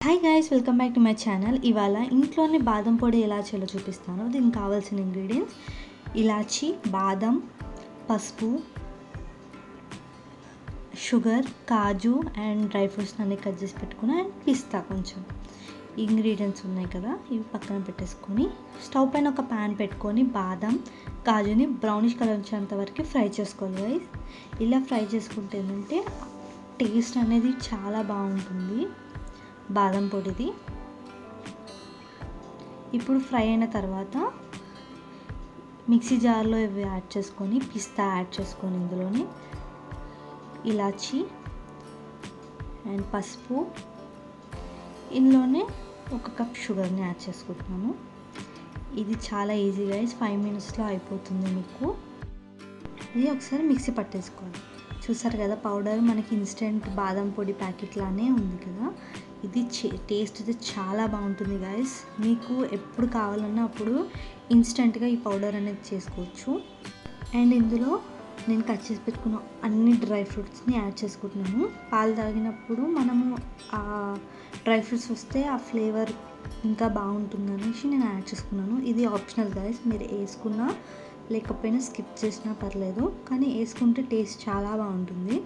Hi guys, welcome back to my channel. ఇవాళ ఇంట్లోనే బాదం పొడి ఎలా చేయాలో చూపిస్తాను. దీనికి కావాల్సిన ఇంగ్రీడియంట్స్ ఇలాచి, బాదం, పసుపు, sugar, kaju and dry fruits అన్నీ కట్ చేసి పెట్టుకుని అండ్ పిస్తా కొంచెం ఇంగ్రీడియంట్స్ ఉన్నాయి కదా, ఇవి పక్కన పెట్టేసుకొని స్టవ్ పైన ఒక ప్యాన్ పెట్టుకొని బాదం, కాజుని బ్రౌనిష్ కలర్ వచ్చేంత వరకు ఫ్రై చేసుకోవాలి గైస్. ఇలా ఫ్రై చేసుకుంటే ఏంటంటే టేస్ట్ అనేది చాలా బాగుంటుంది బాదం పొడిది. ఇప్పుడు ఫ్రై అయిన తర్వాత మిక్సీ జార్లో ఇవి యాడ్ చేసుకొని పిస్తా యాడ్ చేసుకొని ఇందులోనే ఇలాచి అండ్ పసుపు, ఇందులోనే ఒక కప్ షుగర్ని యాడ్ చేసుకుంటున్నాను. ఇది చాలా ఈజీ గైస్, 5 minutesలో అయిపోతుంది మీకు. ఇది ఒకసారి మిక్సీ పట్టేసుకోవాలి. చూసారు కదా పౌడర్ మనకి ఇన్స్టెంట్ బాదం పొడి ప్యాకెట్ లానే ఉంది కదా. ఇది టేస్ట్ అయితే చాలా బాగుంటుంది గైస్. మీకు ఎప్పుడు కావాలన్నా అప్పుడు ఇన్స్టెంట్గా ఈ పౌడర్ అనేది చేసుకోవచ్చు. అండ్ ఇందులో నేను కట్ చేసి పెట్టుకున్న అన్ని డ్రై ఫ్రూట్స్ని యాడ్ చేసుకుంటున్నాను. పాలు తాగినప్పుడు మనము ఆ డ్రై ఫ్రూట్స్ వస్తే ఆ ఫ్లేవర్ ఇంకా బాగుంటుంది అనేసి నేను యాడ్ చేసుకున్నాను. ఇది ఆప్షనల్ గైస్, మీరు వేసుకున్నా లేకపోయినా స్కిప్ చేసినా పర్లేదు, కానీ వేసుకుంటే టేస్ట్ చాలా బాగుంటుంది.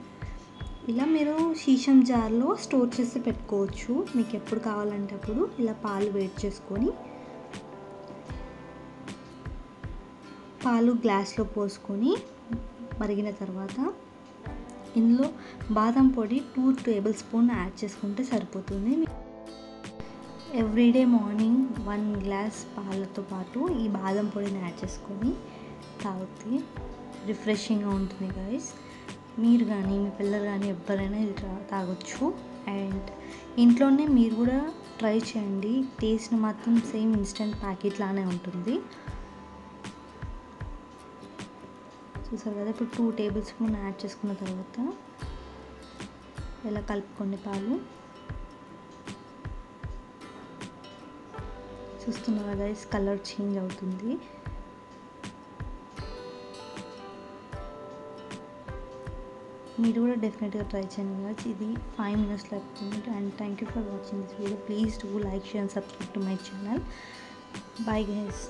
ఇలా మీరు సీసం జార్లో స్టోర్ చేసి పెట్టుకోవచ్చు. మీకు ఎప్పుడు కావాలంటే అప్పుడు ఇలా పాలు వేడి చేసుకొని పాలు గ్లాస్లో పోసుకొని మరిగిన తర్వాత ఇందులో బాదం పొడి 2 tablespoons యాడ్ చేసుకుంటే సరిపోతుంది. ఎవ్రీడే మార్నింగ్ 1 glass పాలతో పాటు ఈ బాదం పొడిని యాడ్ చేసుకొని తాగితే రిఫ్రెషింగ్గా ఉంటుంది గైస్. మీరు కానీ మీ పిల్లలు కానీ ఎవరైనా ఇది తాగొచ్చు. అండ్ ఇంట్లోనే మీరు కూడా ట్రై చేయండి. టేస్ట్ మాత్రం సేమ్ ఇన్స్టెంట్ ప్యాకెట్ లానే ఉంటుంది. చూసారు కదా, ఇప్పుడు 2 tablespoons యాడ్ చేసుకున్న తర్వాత ఇలా కలుపుకోండి. పాలు చూస్తున్నారు గైస్, కలర్ చేంజ్ అవుతుంది. మీరు కూడా డెఫినెట్గా ట్రై చేయండి గైస్. ఇది 5 minutesలో అయిపోతుంది. And thank you for watching this video. Please do like, share and subscribe to my channel. Bye guys.